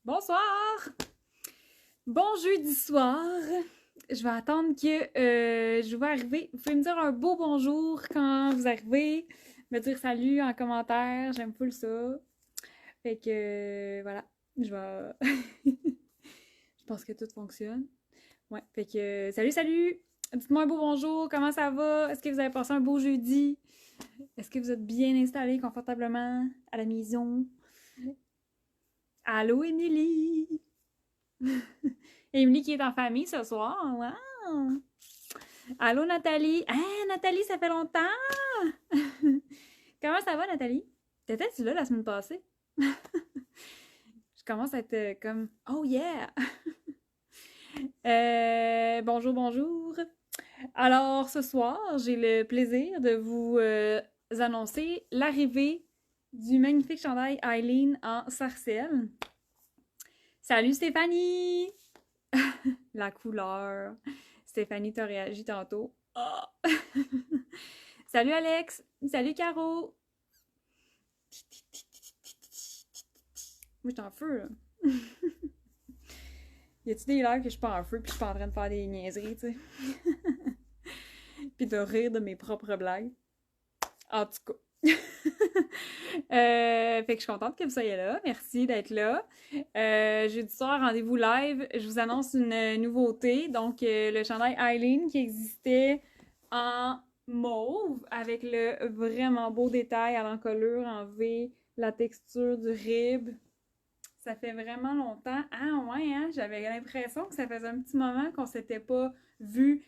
Bonsoir! Bon jeudi soir! Je vais attendre que je vais arriver. Vous pouvez me dire un beau bonjour quand vous arrivez. Me dire salut en commentaire. J'aime full ça. Fait que voilà. Je vais. Je pense que tout fonctionne. Ouais. Fait que salut, salut! Dites-moi un beau bonjour. Comment ça va? Est-ce que vous avez passé un beau jeudi? Est-ce que vous êtes bien installé confortablement à la maison? Allô, Émilie! Émilie qui est en famille ce soir. Wow! Allô, Nathalie! Ah, Nathalie, ça fait longtemps! Comment ça va, Nathalie? T'étais-tu là la semaine passée? Je commence à être comme Oh yeah! Bonjour, bonjour! Alors, ce soir, j'ai le plaisir de vous annoncer l'arrivée du magnifique chandail Eileen en sarcelle. Salut Stéphanie! La couleur. Stéphanie t'a réagi tantôt. Oh! Salut Alex! Salut Caro! Moi, je suis en feu, là. Y a-tu des lives que je suis pas en feu puis je suis pas en train de faire des niaiseries, tu sais? Puis de rire de mes propres blagues. En tout cas. Fait que je suis contente que vous soyez là. Merci d'être là. Jeudi soir, rendez-vous live. Je vous annonce une nouveauté. Donc, le chandail Eileen qui existait en mauve avec le vraiment beau détail à l'encolure en V, la texture du rib. Ça fait vraiment longtemps. Ah ouais, hein? J'avais l'impression que ça faisait un petit moment qu'on s'était pas vu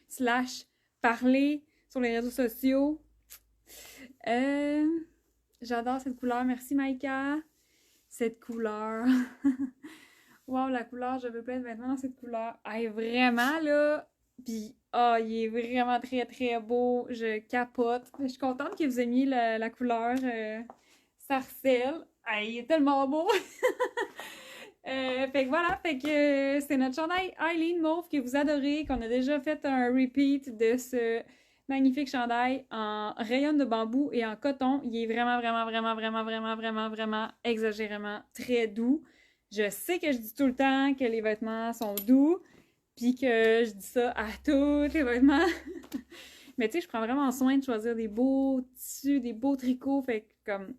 / parlé sur les réseaux sociaux. J'adore cette couleur. Merci Maïka. Cette couleur. Wow, la couleur, je veux plein de vêtements dans cette couleur. Ah, vraiment là. Puis, ah, il est vraiment très très beau. Je capote. Je suis contente que vous ayez mis la couleur sarcelle. Ah, il est tellement beau. Fait que voilà, fait que c'est notre chandail Eileen Mauve que vous adorez, qu'on a déjà fait un repeat de ce magnifique chandail en rayon de bambou et en coton. Il est vraiment, vraiment, vraiment, vraiment, vraiment, vraiment, vraiment exagérément très doux. Je sais que je dis tout le temps que les vêtements sont doux, puis que je dis ça à tous les vêtements. Mais tu sais, je prends vraiment soin de choisir des beaux tissus, des beaux tricots, fait que comme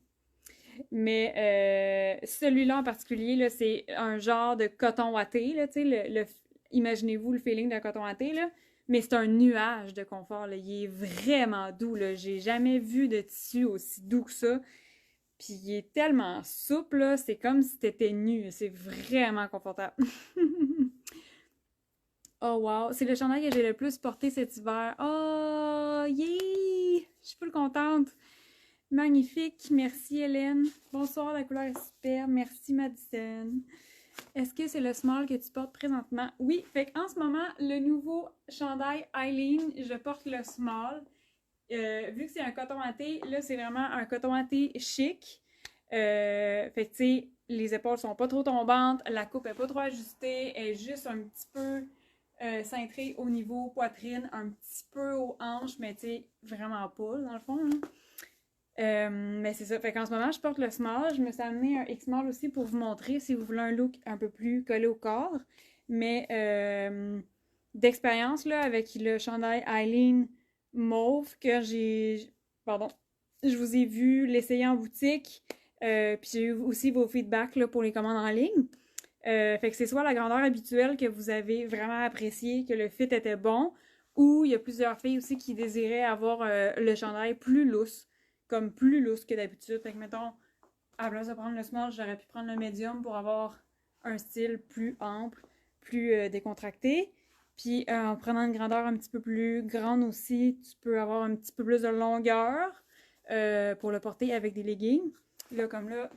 mais celui-là en particulier, là, c'est un genre de coton watté, là, tu sais, imaginez-vous le feeling d'un coton watté, là, mais c'est un nuage de confort, là. Il est vraiment doux, là. J'ai jamais vu de tissu aussi doux que ça. Puis il est tellement souple, là, c'est comme si t'étais nu. C'est vraiment confortable. Oh wow, c'est le chandail que j'ai le plus porté cet hiver. Oh, yeah! Je suis full contente. Magnifique, merci Hélène. Bonsoir, la couleur est super. Merci Madison. Est-ce que c'est le small que tu portes présentement? Oui, fait qu'en ce moment, le nouveau chandail Eileen, je porte le small. Vu que c'est un coton watté, là c'est vraiment un coton watté chic. Fait que tu sais, les épaules sont pas trop tombantes, la coupe est pas trop ajustée, elle est juste un petit peu cintrée au niveau poitrine, un petit peu aux hanches, mais tu sais, vraiment pas dans le fond. Hein. Mais c'est ça. Fait qu'en ce moment, je porte le small. Je me suis amené un X-small aussi pour vous montrer si vous voulez un look un peu plus collé au corps. Mais d'expérience, là, avec le chandail Eileen mauve que j'ai... Pardon. Je vous ai vu l'essayer en boutique. Puis j'ai eu aussi vos feedbacks là, pour les commandes en ligne. Fait que c'est soit la grandeur habituelle que vous avez vraiment apprécié, que le fit était bon, ou il y a plusieurs filles aussi qui désiraient avoir le chandail plus lousse, comme plus lousse que d'habitude. Fait que mettons, à la place de prendre le small, j'aurais pu prendre le medium pour avoir un style plus ample, plus décontracté. Puis en prenant une grandeur un petit peu plus grande aussi, tu peux avoir un petit peu plus de longueur pour le porter avec des leggings. Là, comme là,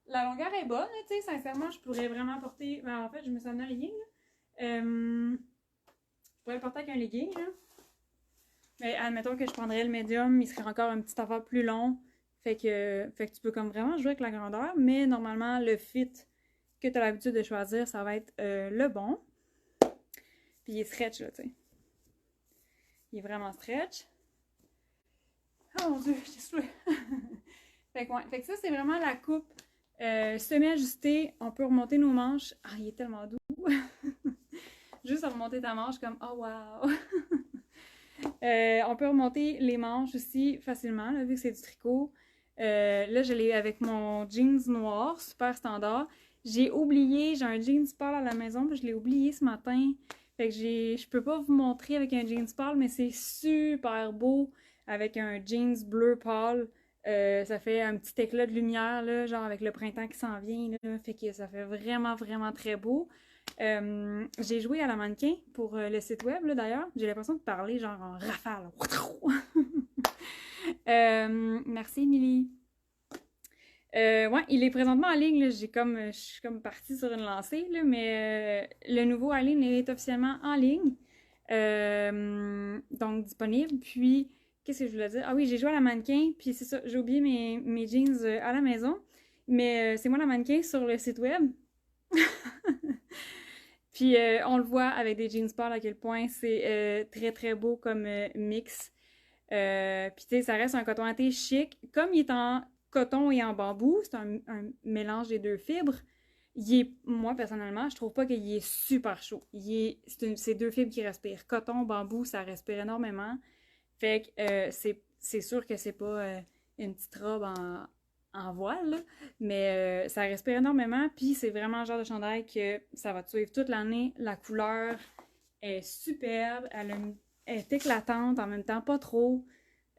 la longueur est bonne, tu sais, sincèrement, je pourrais vraiment porter... Ben, en fait, je me suis amené un legging, là. Je pourrais le porter avec un legging, là. Mais admettons que je prendrais le médium, il serait encore un petit affaire plus long. Fait que tu peux comme vraiment jouer avec la grandeur, mais normalement, le fit que tu as l'habitude de choisir, ça va être le bon. Puis il est stretch, là, tu sais. Il est vraiment stretch. Oh mon dieu, j'ai soufflé. Fait que ça, c'est vraiment la coupe Semi-ajusté, on peut remonter nos manches. Ah, il est tellement doux. Juste à remonter ta manche comme oh wow! On peut remonter les manches aussi facilement, là, vu que c'est du tricot. Là, je l'ai avec mon jeans noir, super standard. J'ai un jeans pâle à la maison, puis je l'ai oublié ce matin. Fait que je peux pas vous montrer avec un jeans pâle, mais c'est super beau avec un jeans bleu pâle. Ça fait un petit éclat de lumière, là, genre avec le printemps qui s'en vient, là. Fait que ça fait vraiment, vraiment très beau. J'ai joué à la mannequin pour le site web, là, d'ailleurs. J'ai l'impression de parler genre en rafale. Merci, Émilie. Ouais, il est présentement en ligne. Là. Je suis comme partie sur une lancée, là, mais le nouveau Aline est officiellement en ligne. Donc, disponible. Puis, qu'est-ce que je voulais dire? Ah oui, j'ai joué à la mannequin, puis c'est ça, j'ai oublié mes jeans à la maison. Mais c'est moi la mannequin sur le site web. Puis on le voit avec des jeans pâles à quel point c'est très très beau comme mix. Puis tu sais, ça reste un coton watté chic. Comme il est en coton et en bambou, c'est un mélange des deux fibres. Moi personnellement, je trouve pas qu'il est super chaud. C'est deux fibres qui respirent. Coton, bambou, ça respire énormément. Fait que c'est sûr que c'est pas une petite robe en voile, là, mais ça respire énormément, puis c'est vraiment le genre de chandail que ça va te suivre toute l'année. La couleur est superbe, elle est éclatante, en même temps pas trop.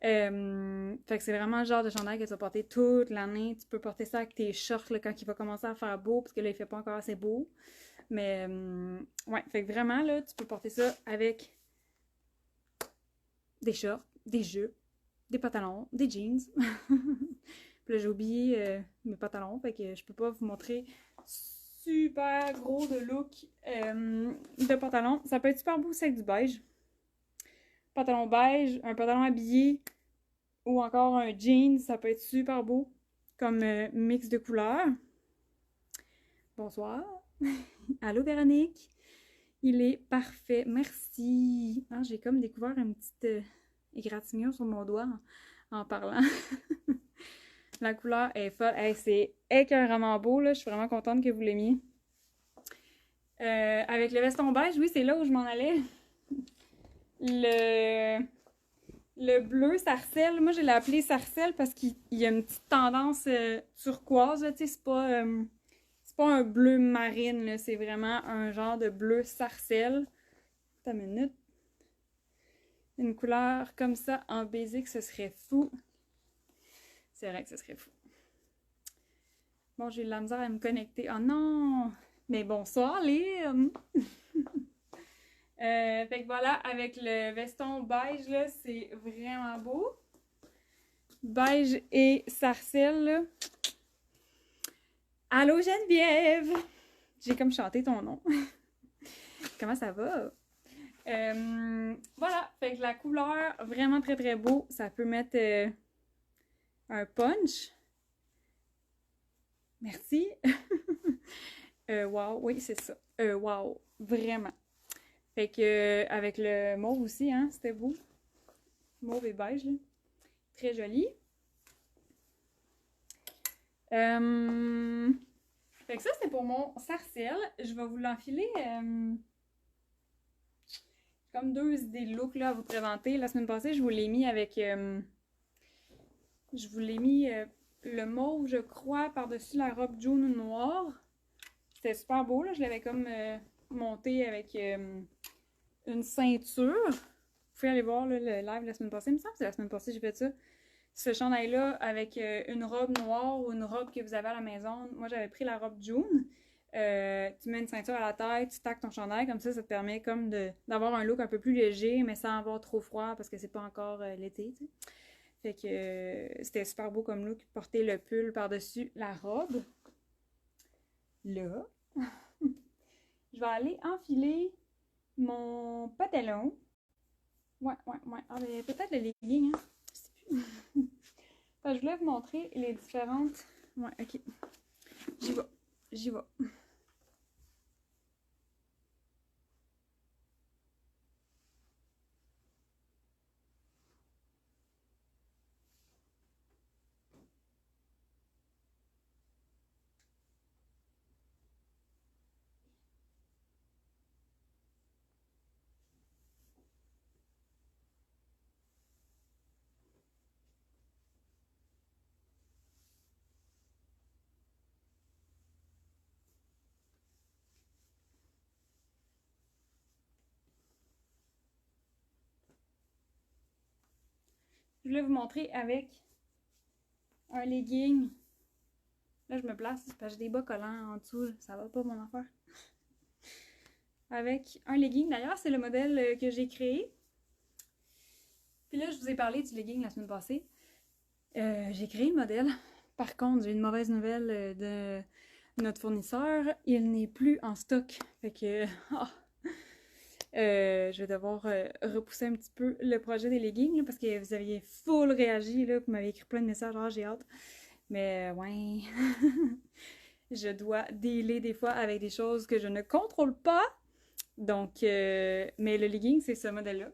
Fait que c'est vraiment le genre de chandail que tu vas porter toute l'année. Tu peux porter ça avec tes shorts là, quand il va commencer à faire beau, parce que là, il fait pas encore assez beau. Mais ouais, fait que vraiment, là, tu peux porter ça avec des shorts, des jupes, des pantalons, des jeans. Puis là, j'ai oublié mes pantalons, fait que je peux pas vous montrer super gros de look de pantalon. Ça peut être super beau aussi avec du beige. Pantalon beige, un pantalon habillé ou encore un jean, ça peut être super beau comme mix de couleurs. Bonsoir. Allô Véronique. Il est parfait. Merci. Ah, j'ai comme découvert une petite égratignure sur mon doigt en parlant. La couleur est folle. Hey, c'est écœuramment beau, là. Je suis vraiment contente que vous l'aimiez. Avec le veston beige, oui, c'est là où je m'en allais. Le bleu sarcelle, moi je l'ai appelé sarcelle parce qu'il y a une petite tendance turquoise, tu sais, c'est pas un bleu marine, là, c'est vraiment un genre de bleu sarcelle. Attends une minute. Une couleur comme ça en basic, ce serait fou. C'est vrai que ce serait fou. Bon, j'ai eu de la misère à me connecter. Oh non! Mais bonsoir, Lynn! Fait que voilà, avec le veston beige, là, c'est vraiment beau. Beige et sarcelle, là. Allô, Geneviève! J'ai comme chanté ton nom. Comment ça va? Voilà, fait que la couleur, vraiment très très beau. Ça peut mettre un punch. Merci. Wow, oui, c'est ça. Wow, vraiment. Fait que avec le mauve aussi, hein, c'était beau. Mauve et beige, là. Très joli. Fait que ça, c'est pour mon sarcelle. Je vais vous l'enfiler. Comme deux idées de look là, à vous présenter. La semaine passée, je vous l'ai mis avec... je vous l'ai mis le mauve, je crois, par-dessus la robe jaune noire. C'était super beau, là. Je l'avais comme monté avec une ceinture. Vous pouvez aller voir là, le live la semaine passée. Il me semble que c'est la semaine passée que j'ai fait ça. Ce chandail-là avec une robe noire ou une robe que vous avez à la maison. Moi, j'avais pris la robe jaune. Tu mets une ceinture à la tête, tu taques ton chandail, comme ça te permet comme d'avoir un look un peu plus léger, mais sans avoir trop froid parce que c'est pas encore l'été, tu sais. Fait que c'était super beau comme look, porter le pull par-dessus la robe. Là, je vais aller enfiler mon pantalon. Ouais. Ah, ben, peut-être le legging, hein. Je sais plus. Je voulais vous montrer les différentes... Ouais, ok. J'y vais. je voulais vous montrer avec un legging. Là, je me place, c'est parce que j'ai des bas collants en dessous, là. Ça va pas mon affaire. Avec un legging, d'ailleurs, c'est le modèle que j'ai créé. Puis là, je vous ai parlé du legging la semaine passée. J'ai créé le modèle. Par contre, j'ai une mauvaise nouvelle de notre fournisseur. Il n'est plus en stock. Fait que je vais devoir repousser un petit peu le projet des leggings là, parce que vous aviez full réagi. Là, vous m'avez écrit plein de messages. Ah, j'ai hâte. Mais ouais, je dois dealer des fois avec des choses que je ne contrôle pas. Donc, mais le legging, c'est ce modèle-là.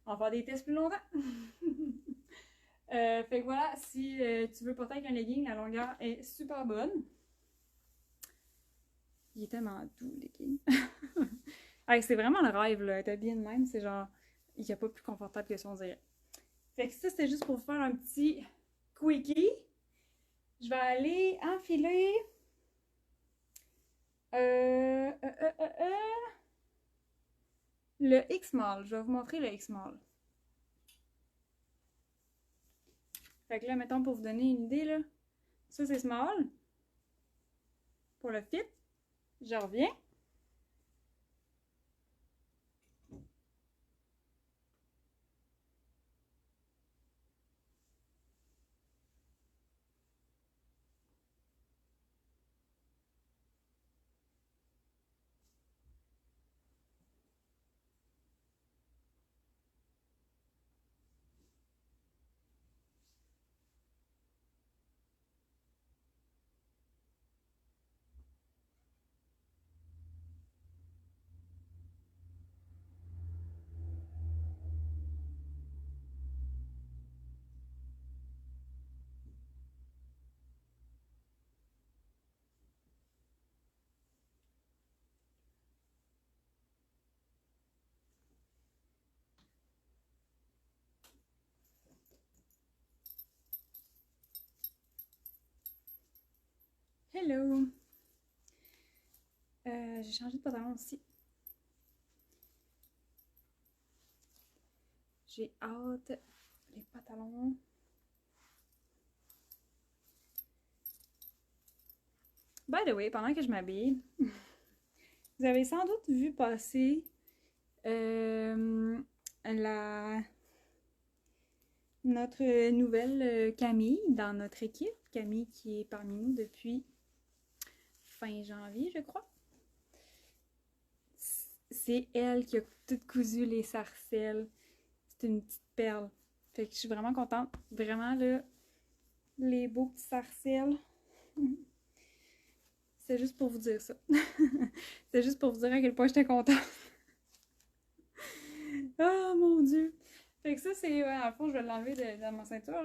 On va faire des tests plus longtemps. Fait que voilà, si tu veux porter avec un legging, la longueur est super bonne. Il est tellement doux, le legging. Hey, c'est vraiment le rêve, là, être habillé de même. C'est genre, il n'y a pas plus confortable que ça, on dirait. Fait que ça, c'était juste pour vous faire un petit quickie. Je vais aller enfiler le X-Mall. Je vais vous montrer le X-Mall. Fait que là, mettons, pour vous donner une idée, là, ça c'est small. Pour le fit, je reviens. Hello! J'ai changé de pantalon aussi. J'ai hâte. Les pantalons. By the way, pendant que je m'habille, vous avez sans doute vu passer la notre nouvelle Camille dans notre équipe. Camille qui est parmi nous depuis fin janvier, je crois. C'est elle qui a tout cousu les sarcelles. C'est une petite perle. Fait que je suis vraiment contente. Vraiment, là, les beaux petits sarcelles. C'est juste pour vous dire ça. C'est juste pour vous dire à quel point j'étais contente. Oh mon Dieu! Fait que ça, c'est, à la fond, je vais l'enlever de ma ceinture.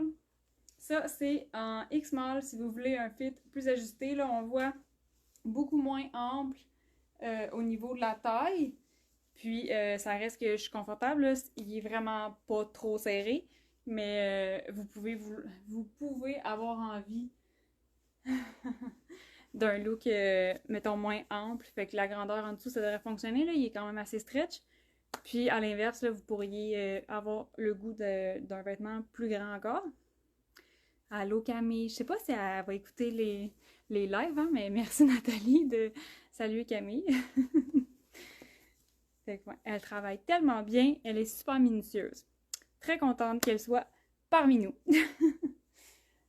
Ça, c'est en X-Mall si vous voulez un fit plus ajusté. Là, on voit beaucoup moins ample au niveau de la taille. Puis, ça reste que je suis confortable. Là. Il est vraiment pas trop serré. Mais vous pouvez avoir envie d'un look, mettons, moins ample. Fait que la grandeur en dessous, ça devrait fonctionner. Là. Il est quand même assez stretch. Puis, à l'inverse, là, vous pourriez avoir le goût d'un vêtement plus grand encore. Allô Camille, je sais pas si elle va écouter les lives, hein, mais merci Nathalie de saluer Camille. Fait que, ouais, elle travaille tellement bien, elle est super minutieuse. Très contente qu'elle soit parmi nous.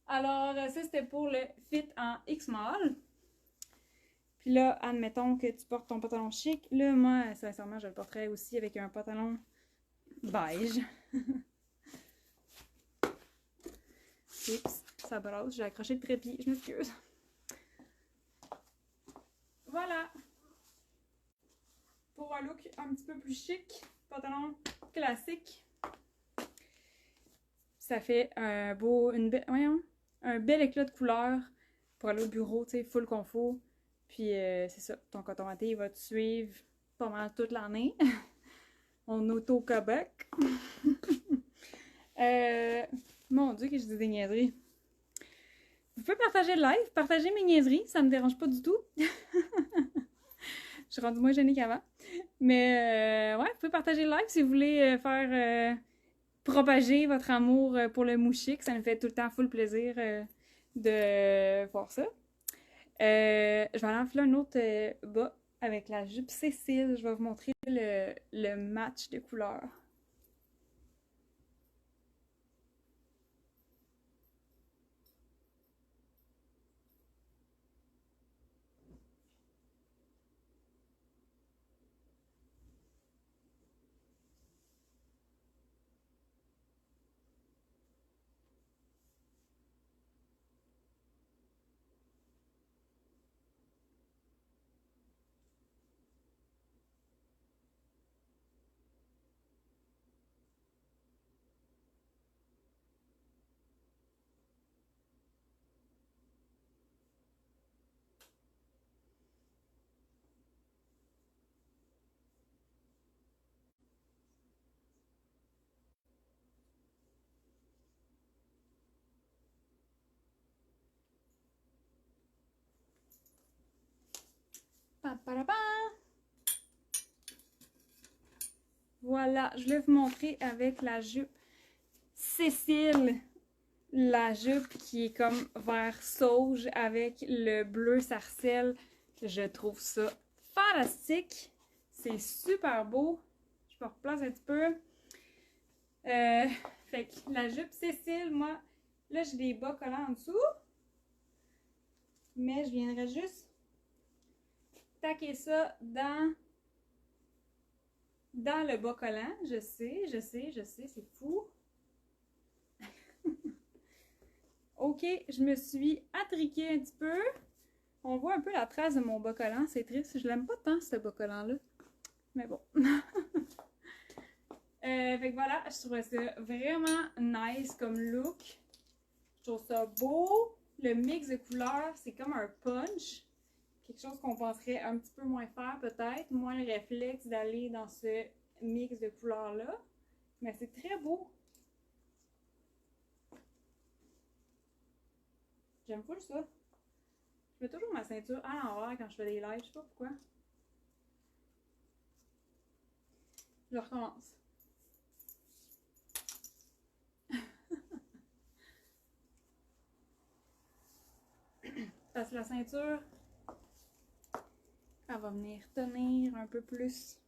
Alors, ça c'était pour le fit en X-Mall. Puis là, admettons que tu portes ton pantalon chic. Là, moi, sincèrement, je le porterais aussi avec un pantalon beige. Oups, ça brasse, j'ai accroché le trépied, je m'excuse. Voilà! Pour un look un petit peu plus chic, pantalon classique. Ça fait un beau, un bel éclat de couleur pour aller au bureau, tu sais, full confort. Puis c'est ça, ton coton watté, il va te suivre pas mal toute l'année. On auto-cobec. Mon Dieu, que je dis des niaiseries. Vous pouvez partager le live, partager mes niaiseries, ça me dérange pas du tout. Je suis rendue moins gênée qu'avant. Mais ouais, vous pouvez partager le live si vous voulez faire propager votre amour pour le mouchique. Ça nous fait tout le temps full plaisir de voir ça. Je vais aller enfiler un autre bas avec la jupe Cécile. Je vais vous montrer le match de couleurs. Voilà, je vais vous montrer avec la jupe Cécile. La jupe qui est comme vert sauge avec le bleu sarcelle. Je trouve ça fantastique. C'est super beau. Je me replace un petit peu. Fait que la jupe Cécile, moi, là j'ai des bas collants en dessous. Mais je viendrai juste taquer ça dans le bas collant. Je sais, c'est fou. Ok, je me suis attriquée un petit peu. On voit un peu la trace de mon bas collant. C'est triste. Je l'aime pas tant, ce bas collant-là. Mais bon. Fait que voilà, je trouve ça vraiment nice comme look. Je trouve ça beau. Le mix de couleurs, c'est comme un punch. Quelque chose qu'on penserait un petit peu moins faire peut-être. Moins le réflexe d'aller dans ce mix de couleurs-là. Mais c'est très beau. J'aime full ça. Je mets toujours ma ceinture à l'envers quand je fais des lives. Je sais pas pourquoi. Je recommence. Parce que la ceinture, elle va venir tenir un peu plus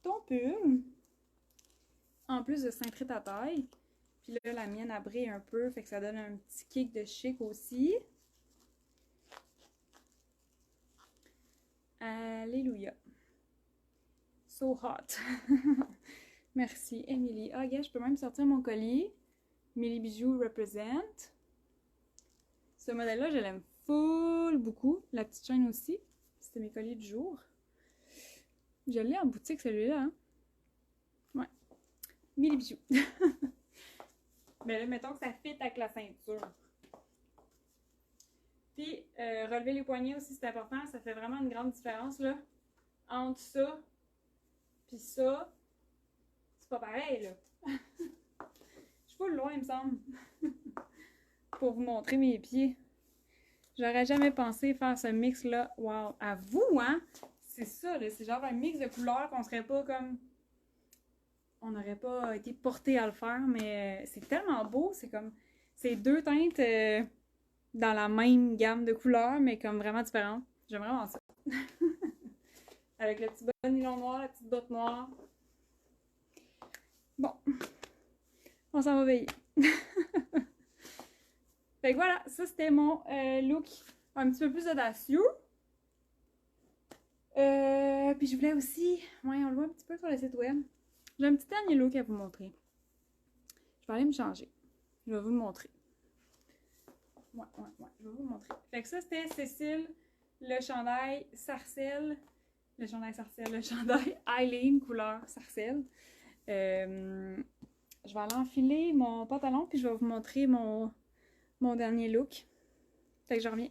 ton pull. En plus de cintrer ta taille. Puis là, la mienne a brille un peu, fait que ça donne un petit kick de chic aussi. Alléluia. So hot. Merci, Emily. Ah, yeah, je peux même sortir mon collier. Millie Bijoux represent. Ce modèle-là, je l'aime full beaucoup. La petite chaîne aussi. C'était mes colliers du jour. Je l'ai en boutique, celui-là. Hein? Ouais. Millie Bijoux. Mais là, mettons que ça fit avec la ceinture. Puis, relever les poignets aussi, c'est important. Ça fait vraiment une grande différence, là. Entre ça, puis ça, c'est pas pareil, là. Je suis pas loin, il me semble. Pour vous montrer mes pieds. J'aurais jamais pensé faire ce mix-là. Wow! À vous, hein? C'est ça, là. C'est genre un mix de couleurs qu'on serait pas comme... On n'aurait pas été porté à le faire, mais c'est tellement beau. C'est comme... C'est deux teintes dans la même gamme de couleurs, mais comme vraiment différentes. J'aime vraiment ça. Avec le petit bas de nylon noir, la petite botte noire. Bon. On s'en va veiller. Fait que voilà, ça c'était mon look un petit peu plus audacieux. Puis je voulais aussi... Ouais, on le voit un petit peu sur le site web. J'ai un petit dernier look à vous montrer. Je vais aller me changer. Je vais vous le montrer. Ouais, je vais vous le montrer. Fait que ça, c'était Cécile, le chandail Sarcelle. Le chandail Eileen couleur Sarcelle. Je vais aller enfiler mon pantalon, puis je vais vous montrer mon dernier look. Fait que je reviens.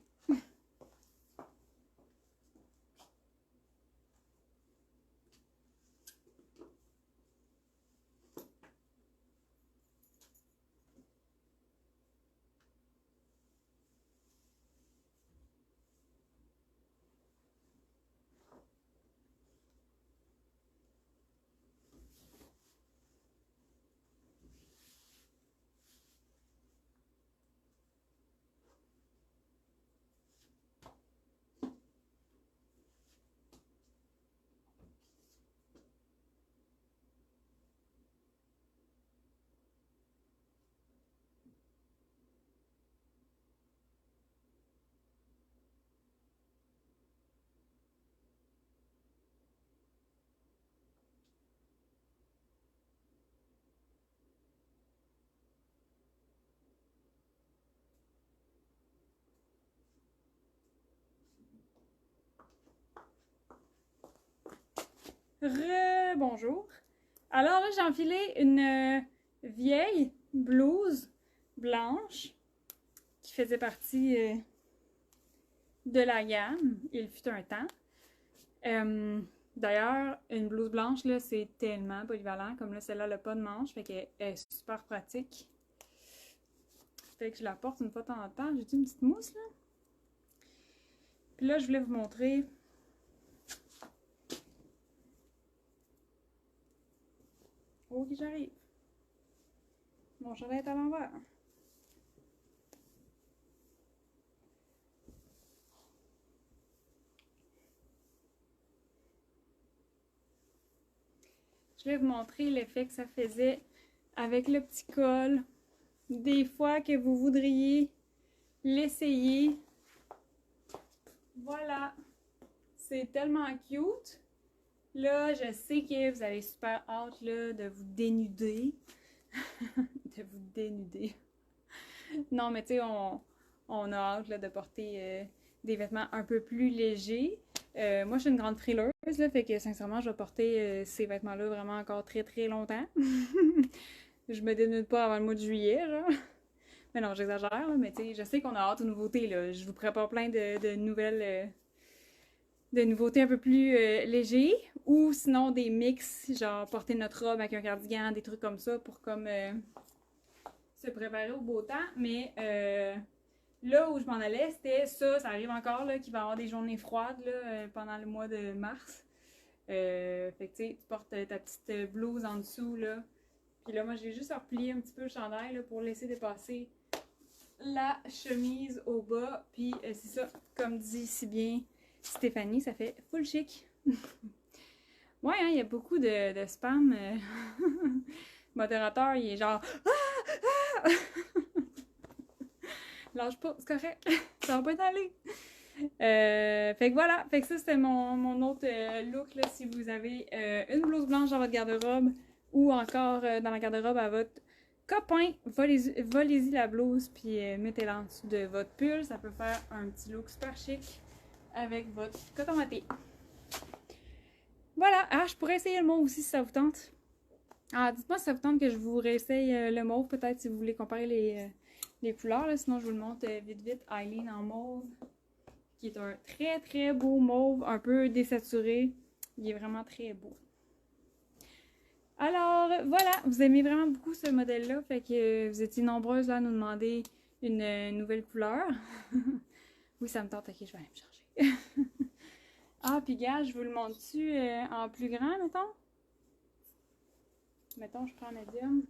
Bonjour. Alors là, j'ai enfilé une vieille blouse blanche qui faisait partie de la gamme. Il fut un temps. D'ailleurs, une blouse blanche, là, c'est tellement polyvalent. Comme là, celle-là, elle n'a pas de manche, fait qu'elle est super pratique. Fait que je la porte une fois de temps en temps. J'ai une petite mousse, là. Puis là, je voulais vous montrer. Ok, j'arrive. Mon chandail est à l'envers. Je vais vous montrer l'effet que ça faisait avec le petit col. Des fois que vous voudriez l'essayer. Voilà. C'est tellement cute. Là, je sais que vous avez super hâte là, de vous dénuder. De vous dénuder. Non, mais tu sais, on a hâte là, de porter des vêtements un peu plus légers. Moi, je suis une grande frileuse, là, fait que sincèrement, je vais porter ces vêtements-là vraiment encore très très longtemps. Je me dénude pas avant le mois de juillet, genre. Mais non, j'exagère, là, mais tu sais, je sais qu'on a hâte aux nouveautés, là. Je vous prépare plein de nouvelles, de nouveautés un peu plus légers. Ou sinon des mix, genre porter notre robe avec un cardigan, des trucs comme ça pour comme se préparer au beau temps. Mais là où je m'en allais, c'était ça, ça arrive encore, là, qu'il va y avoir des journées froides, là, pendant le mois de mars. Fait que tu sais, tu portes ta petite blouse en dessous, là. Puis là, moi, j'ai juste replié un petit peu le chandail, là, pour laisser dépasser la chemise au bas. Puis c'est ça, comme dit si bien Stéphanie, ça fait full chic. Ouais, hein, il y a beaucoup de spam. Modérateur, il est genre ah! Lâche pas, c'est correct. Ça va pas t'aller. Fait que voilà, fait que ça c'était mon autre look là, si vous avez une blouse blanche dans votre garde-robe ou encore dans la garde-robe à votre copain, volez-y la blouse puis mettez-la en dessous de votre pull, ça peut faire un petit look super chic avec votre coton watté. Voilà, ah je pourrais essayer le mauve aussi si ça vous tente. Ah dites-moi si ça vous tente que je vous réessaye le mauve peut-être si vous voulez comparer les couleurs là, sinon je vous le montre vite vite. Eileen en mauve, qui est un très très beau mauve, un peu désaturé. Il est vraiment très beau. Alors voilà, vous aimez vraiment beaucoup ce modèle-là, fait que vous étiez nombreuses là, à nous demander une nouvelle couleur. Oui, ça me tente, ok, je vais aller me chercher. Ah, puis gars, je vous le montre-tu en plus grand, mettons? Mettons, je prends médium.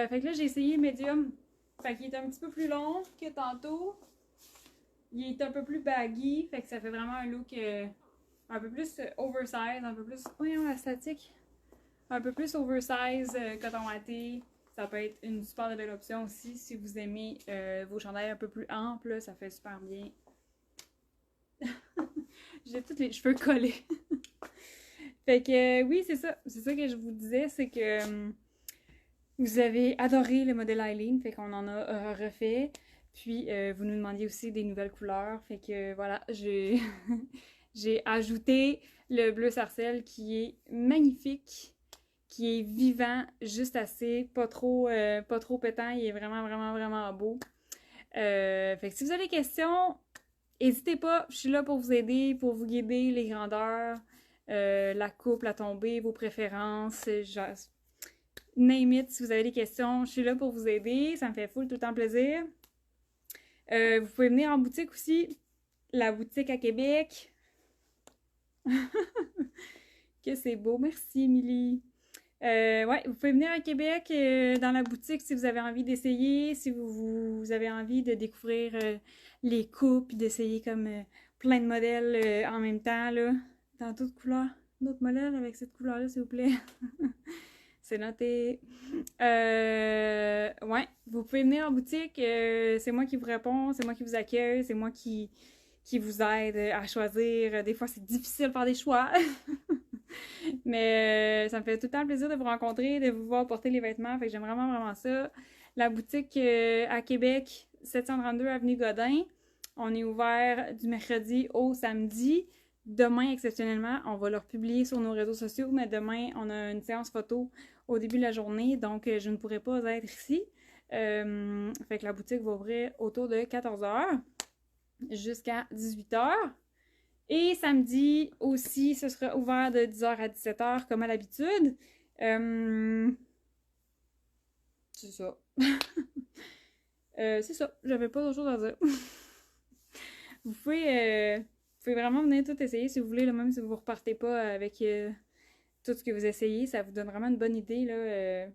Fait que là, j'ai essayé médium. Fait qu'il est un petit peu plus long que tantôt. Il est un peu plus baggy, fait que ça fait vraiment un look un peu plus oversize, un peu plus... Voyons la statique. Un peu plus oversize, coton watté. Ça peut être une super belle option aussi si vous aimez vos chandails un peu plus amples. Ça fait super bien. J'ai tous les cheveux collés. Fait que oui, c'est ça. C'est ça que je vous disais, c'est que vous avez adoré le modèle Eileen, fait qu'on en a refait. Puis vous nous demandiez aussi des nouvelles couleurs. Fait que voilà, j'ai j'ai ajouté le bleu sarcelle qui est magnifique, qui est vivant, juste assez, pas trop pétant, il est vraiment, vraiment, vraiment beau. Fait que si vous avez des questions, n'hésitez pas, je suis là pour vous aider, pour vous guider les grandeurs, la coupe, la tombée, vos préférences, genre, name it, si vous avez des questions, je suis là pour vous aider, ça me fait full tout le temps plaisir. Vous pouvez venir en boutique aussi, la boutique à Québec. Que c'est beau, merci Émilie. Ouais, vous pouvez venir à Québec dans la boutique si vous avez envie d'essayer, si vous avez envie de découvrir les coupes, puis d'essayer comme plein de modèles en même temps, là, dans toutes couleurs. D'autres modèles avec cette couleur-là, s'il vous plaît. C'est noté. Ouais, vous pouvez venir en boutique. C'est moi qui vous réponds, c'est moi qui vous accueille, c'est moi qui vous aide à choisir. Des fois, c'est difficile de faire des choix. Mais ça me fait tout le temps plaisir de vous rencontrer, de vous voir porter les vêtements. Fait que j'aime vraiment, vraiment ça. La boutique à Québec, 732 Avenue Godin. On est ouvert du mercredi au samedi. Demain, exceptionnellement, on va le republier sur nos réseaux sociaux, mais demain, on a une séance photo au début de la journée, donc je ne pourrai pas être ici. Fait que la boutique va ouvrir autour de 14h jusqu'à 18h. Et samedi aussi, ce sera ouvert de 10h à 17h comme à l'habitude. C'est ça. C'est ça. J'avais pas d'autre chose à dire. Vous pouvez vraiment venir tout essayer si vous voulez, là, même si vous ne repartez pas avec tout ce que vous essayez. Ça vous donne vraiment une bonne idée, là.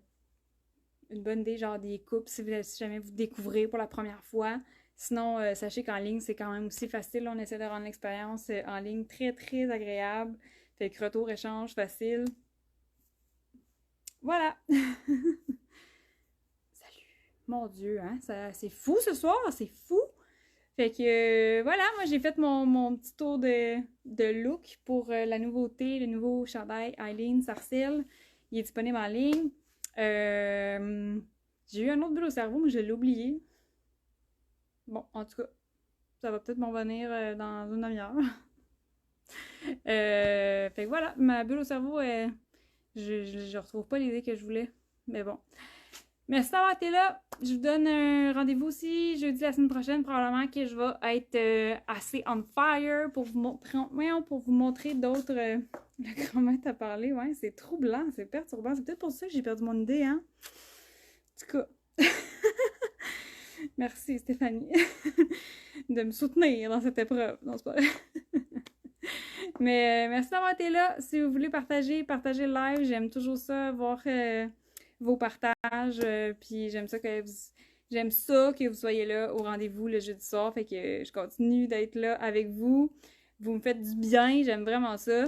Une bonne idée, genre des coupes, si jamais vous découvrez pour la première fois. Sinon, sachez qu'en ligne, c'est quand même aussi facile. On essaie de rendre l'expérience en ligne très, très agréable. Fait que retour, échange, facile. Voilà! Salut! Mon Dieu, hein? C'est fou ce soir, c'est fou! Fait que voilà, moi j'ai fait mon petit tour de look pour la nouveauté, le nouveau chandail Eileen Sarcelle. Il est disponible en ligne. J'ai eu un autre bulle au cerveau, mais je l'ai oublié. Bon, en tout cas, ça va peut-être m'en venir dans une demi-heure. Fait que voilà, ma bulle au cerveau, je retrouve pas l'idée que je voulais. Mais bon. Merci d'avoir été là. Je vous donne un rendez-vous aussi jeudi la semaine prochaine. Probablement que je vais être assez on fire pour vous montrer d'autres... Le grand-mère t'a parlé, ouais, c'est troublant, c'est perturbant. C'est peut-être pour ça que j'ai perdu mon idée, hein? En tout cas... Merci Stéphanie de me soutenir dans cette épreuve. Non, c'est pas vrai. Mais merci d'avoir été là. Si vous voulez partager le live. J'aime toujours ça, voir vos partages. Puis j'aime ça que vous soyez là au rendez-vous le jeudi soir. Fait que je continue d'être là avec vous. Vous me faites du bien. J'aime vraiment ça.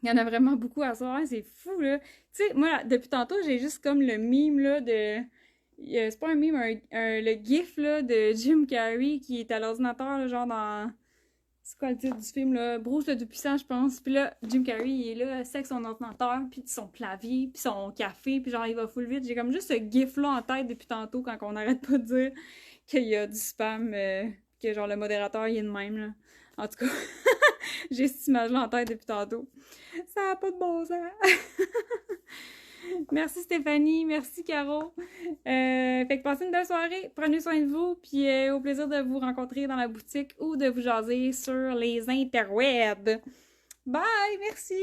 Il y en a vraiment beaucoup à soir. C'est fou, là. Tu sais, moi, depuis tantôt, j'ai juste comme le meme, là, de... C'est pas un meme, le gif, là, de Jim Carrey qui est à l'ordinateur, là, genre dans... C'est quoi le titre du film, là? Bruce le Tout-Puissant, je pense. Puis là, Jim Carrey, il est là, avec son ordinateur, puis son clavier, puis son café, puis genre, il va full vite. J'ai comme juste ce gif-là en tête depuis tantôt, quand on n'arrête pas de dire qu'il y a du spam, que genre, le modérateur, il est de même, là. En tout cas, j'ai cette image-là en tête depuis tantôt. Ça n'a pas de bon sens. Merci Stéphanie, merci Caro. Fait que passez une belle soirée, prenez soin de vous, puis au plaisir de vous rencontrer dans la boutique ou de vous jaser sur les interwebs. Bye, merci!